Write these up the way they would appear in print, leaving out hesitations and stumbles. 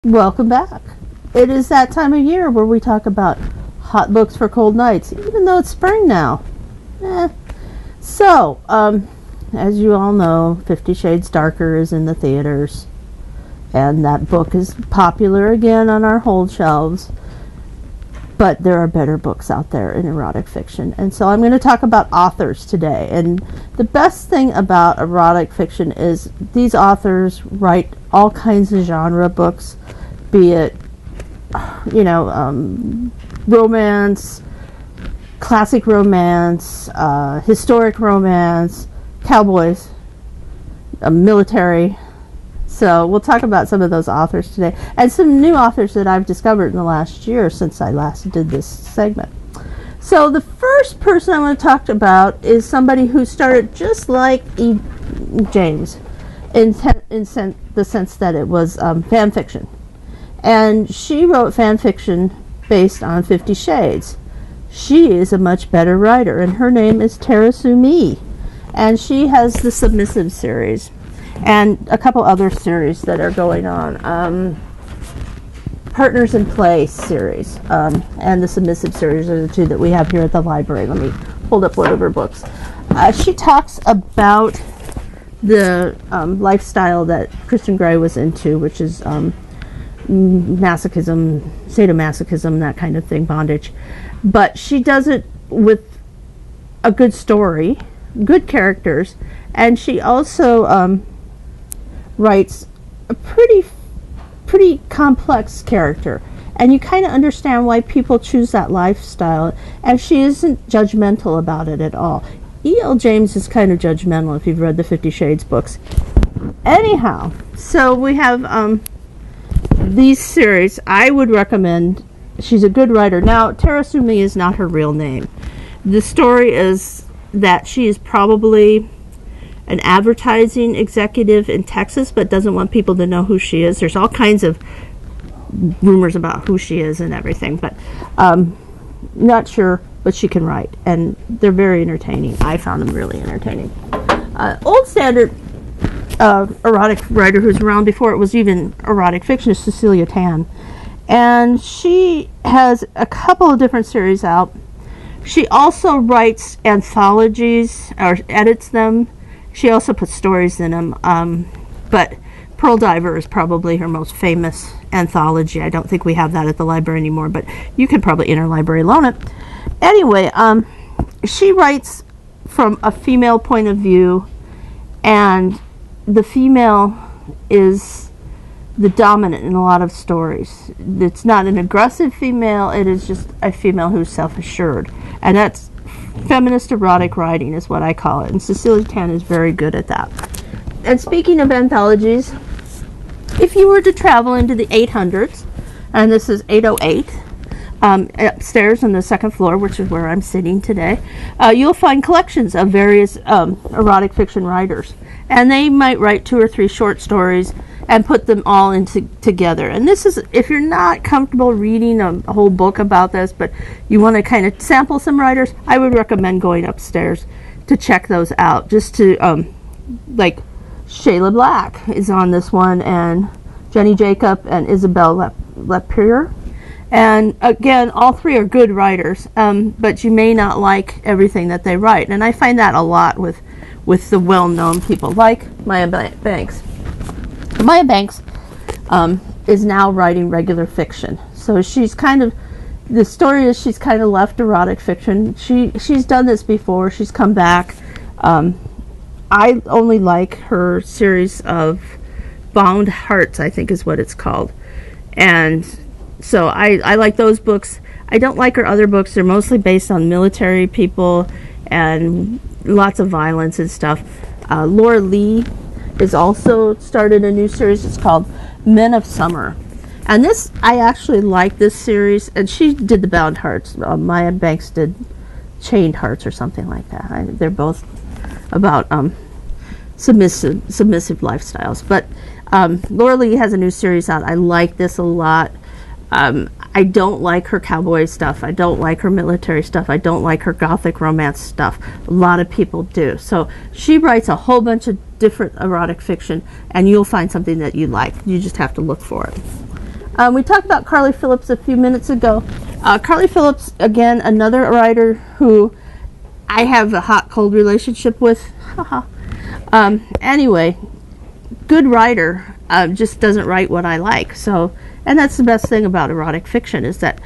Welcome back. It is that time of year where we talk about hot books for cold nights, even though it's spring now. So, as you all know, 50 Shades Darker is in the theaters, and that book is popular again on our hold shelves. But there are better books out there in erotic fiction, and so I'm going to talk about authors today. And the best thing about erotic fiction is these authors write all kinds of genre books, be it, romance, classic romance, historic romance, cowboys, military. So we'll talk about some of those authors today, and some new authors that I've discovered in the last year since I last did this segment. So the first person I want to talk about is somebody who started just like James, in the sense that it was fan fiction. And she wrote fan fiction based on 50 Shades. She is a much better writer, and her name is Terri, and she has the Submissive series and a couple other series that are going on. Partners in Play series and the Submissive series are the two that we have here at the library. Let me hold up one of her books. She talks about the lifestyle that Christian Grey was into, which is masochism, sadomasochism, that kind of thing, bondage. But she does it with a good story, good characters, and she also writes a pretty complex character, and you kind of understand why people choose that lifestyle, and she isn't judgmental about it at all. E.L. James is kind of judgmental if you've read the 50 Shades books. Anyhow, so we have these series. I would recommend. She's a good writer. Now, Terri is not her real name. The story is that she is probably an advertising executive in Texas, but doesn't want people to know who she is. There's all kinds of rumors about who she is and everything, but not sure, but she can write, and they're very entertaining. I found them really entertaining. Old standard erotic writer who's around before it was even erotic fiction is Cecilia Tan, and she has a couple of different series out. She also writes anthologies or edits them. She also puts stories in them, but Pearl Diver is probably her most famous anthology. I don't think we have that at the library anymore, but you could probably interlibrary loan it. Anyway, she writes from a female point of view, and the female is the dominant in a lot of stories. It's not an aggressive female, it is just a female who's self-assured, and that's feminist erotic writing is what I call it, and Cecilia Tan is very good at that. And speaking of anthologies, if you were to travel into the 800s, and this is 808, upstairs on the second floor, which is where I'm sitting today, you'll find collections of various erotic fiction writers, and they might write 2 or 3 short stories and put them all together. And this is, if you're not comfortable reading a whole book about this, but you want to kind of sample some writers, I would recommend going upstairs to check those out. Just to, like, Shayla Black is on this one, and Jenny Jacob and Isabel Lapierre. And again, all 3 are good writers, but you may not like everything that they write. And I find that a lot with the well-known people, like Maya Banks. Maya Banks is now writing regular fiction. So she's kind of, the story is she's kind of left erotic fiction. She's done this before. She's come back. I only like her series of Bound Hearts, I think is what it's called. And so I like those books. I don't like her other books. They're mostly based on military people and lots of violence and stuff. Laura Lee has also started a new series. It's called Men of Summer. And this, I actually like this series. And she did the Bound Hearts. Maya Banks did Chained Hearts or something like that. They're both about submissive lifestyles. But Laura Lee has a new series out. I like this a lot. I don't like her cowboy stuff. I don't like her military stuff. I don't like her gothic romance stuff. A lot of people do. So she writes a whole bunch of different erotic fiction, and you'll find something that you like. You just have to look for it. We talked about Carly Phillips a few minutes ago. Carly Phillips, again, another writer who I have a hot-cold relationship with. Anyway, good writer, just doesn't write what I like. So, and that's the best thing about erotic fiction, is that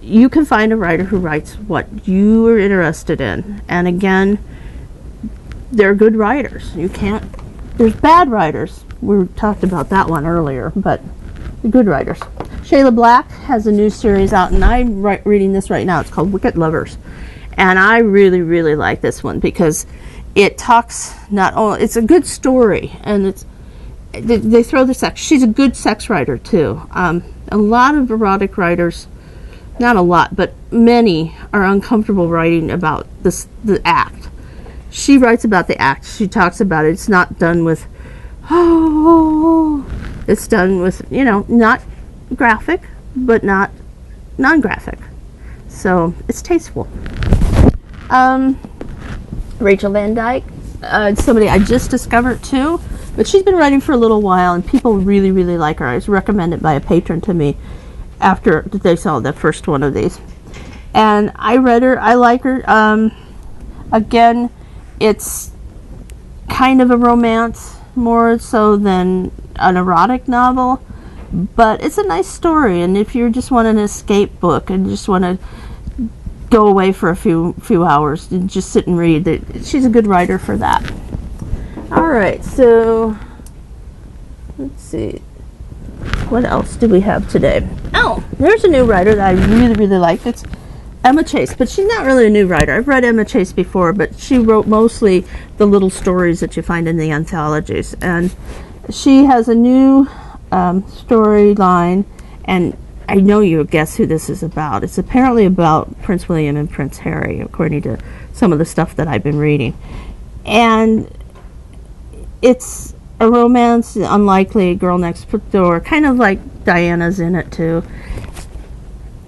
you can find a writer who writes what you are interested in. And again, they're good writers. You can't, there's bad writers. We talked about that one earlier, but good writers. Shayla Black has a new series out, and I'm reading this right now. It's called Wicked Lovers. And I really, really like this one because it talks not only, it's a good story, and it's, they throw the sex. She's a good sex writer too. A lot of erotic writers, not a lot, but many are uncomfortable writing about this, the act. She writes about the act. She talks about it. It's not done with, oh, it's done with, you know, not graphic, but not non-graphic. So it's tasteful. Rachel Van Dyke, somebody I just discovered too, but she's been writing for a little while, and people really, really like her. I was recommended by a patron to me after they saw the first one of these. And I read her. I like her. Again, it's kind of a romance, more so than an erotic novel, but it's a nice story. And if you just want an escape book and just want to go away for a few hours and just sit and read, she's a good writer for that. All right, so let's see, what else do we have today? Oh, there's a new writer that I really, really like. It's Emma Chase, but she's not really a new writer. I've read Emma Chase before, but she wrote mostly the little stories that you find in the anthologies. And she has a new storyline, and I know you'll guess who this is about. It's apparently about Prince William and Prince Harry, according to some of the stuff that I've been reading. And it's a romance, unlikely, girl next door, kind of like Diana's in it too.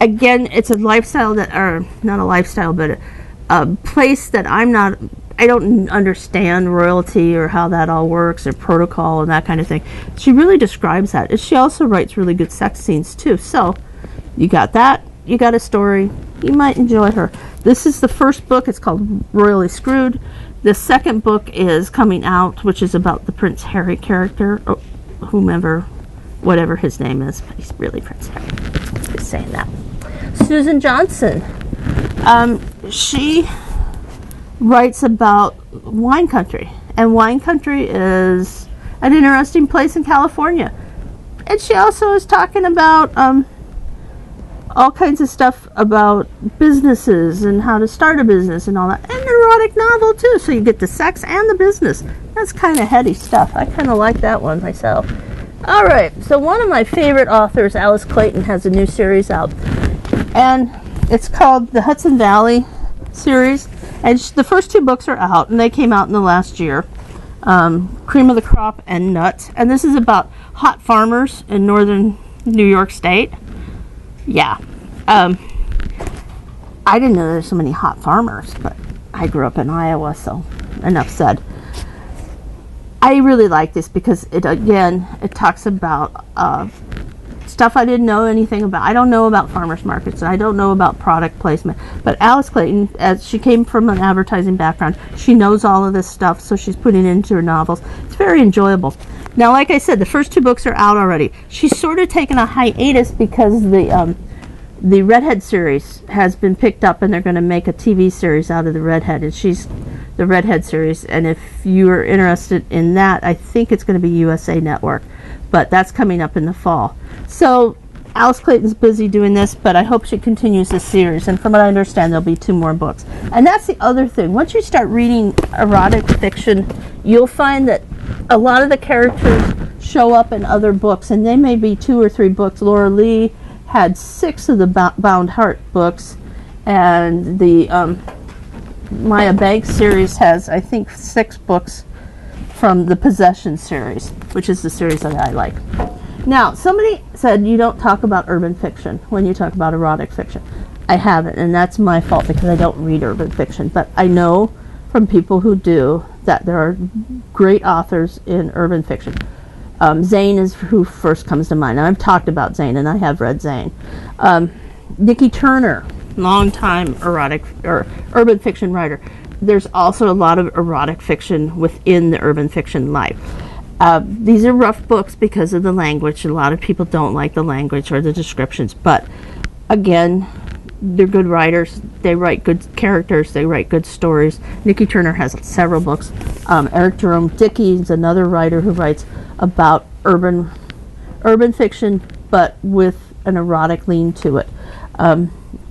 Again, it's a lifestyle that, or not a lifestyle, but a place that I don't understand royalty or how that all works or protocol and that kind of thing. She really describes that. And she also writes really good sex scenes too. So you got that, you got a story, you might enjoy her. This is the first book. It's called Royally Screwed. The second book is coming out, which is about the Prince Harry character, or whomever, whatever his name is, but he's really Prince Harry. Just saying that. Susan Johnson. She writes about wine country, and wine country is an interesting place in California. And she also is talking about all kinds of stuff about businesses and how to start a business and all that. And an erotic novel too, so you get the sex and the business. That's kind of heady stuff. I kind of like that one myself. All right, so one of my favorite authors, Alice Clayton, has a new series out, and it's called the Hudson Valley series. And the first two books are out, and they came out in the last year. Cream of the Crop and Nuts. And this is about hot farmers in northern New York State. Yeah. I didn't know there's so many hot farmers, but I grew up in Iowa, so enough said. I really like this because it talks about stuff I didn't know anything about. I don't know about farmers markets, and I don't know about product placement. But Alice Clayton, as she came from an advertising background, she knows all of this stuff, so she's putting it into her novels. It's very enjoyable. Now, like I said, the first two books are out already. She's sort of taken a hiatus because the Redhead series has been picked up, and they're going to make a TV series out of the Redhead, and she's the Redhead series. And if you're interested in that, I think it's going to be USA Network, but that's coming up in the fall. So Alice Clayton's busy doing this, but I hope she continues this series, and from what I understand, there'll be 2 more books. And that's the other thing. Once you start reading erotic fiction, you'll find that a lot of the characters show up in other books, and they may be 2 or 3 books. Laura Lee had 6 of the Bound Heart books, and the Maya Banks series has, I think, 6 books from the Possession series, which is the series that I like. Now, somebody said you don't talk about urban fiction when you talk about erotic fiction. I haven't, and that's my fault because I don't read urban fiction. But I know from people who do that there are great authors in urban fiction. Zane is who first comes to mind. Now, I've talked about Zane, and I have read Zane. Nikki Turner, longtime erotic or urban fiction writer. There's also a lot of erotic fiction within the urban fiction life. These are rough books because of the language. A lot of people don't like the language or the descriptions, but again, they're good writers. They write good characters. They write good stories. Nikki Turner has several books. Eric Jerome Dickey is another writer who writes about urban fiction, but with an erotic lean to it.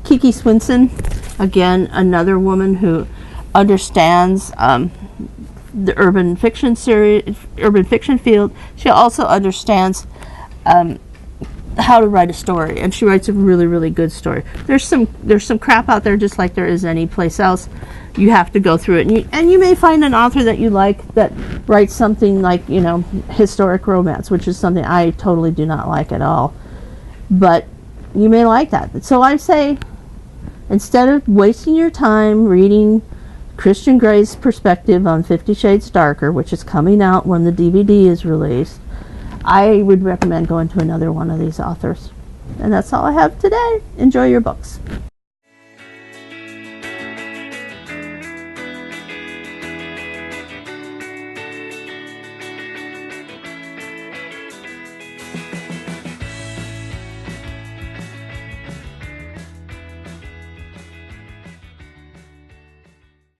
Kiki Swinson, again, another woman who understands the urban fiction field. She also understands how to write a story, and she writes a really, really good story. There's some crap out there, just like there is any place else. You have to go through it, and you may find an author that you like that writes something like, you know, historic romance, which is something I totally do not like at all. But you may like that. So I say, instead of wasting your time reading Christian Gray's perspective on 50 Shades Darker, which is coming out when the DVD is released, I would recommend going to another one of these authors. And that's all I have today. Enjoy your books.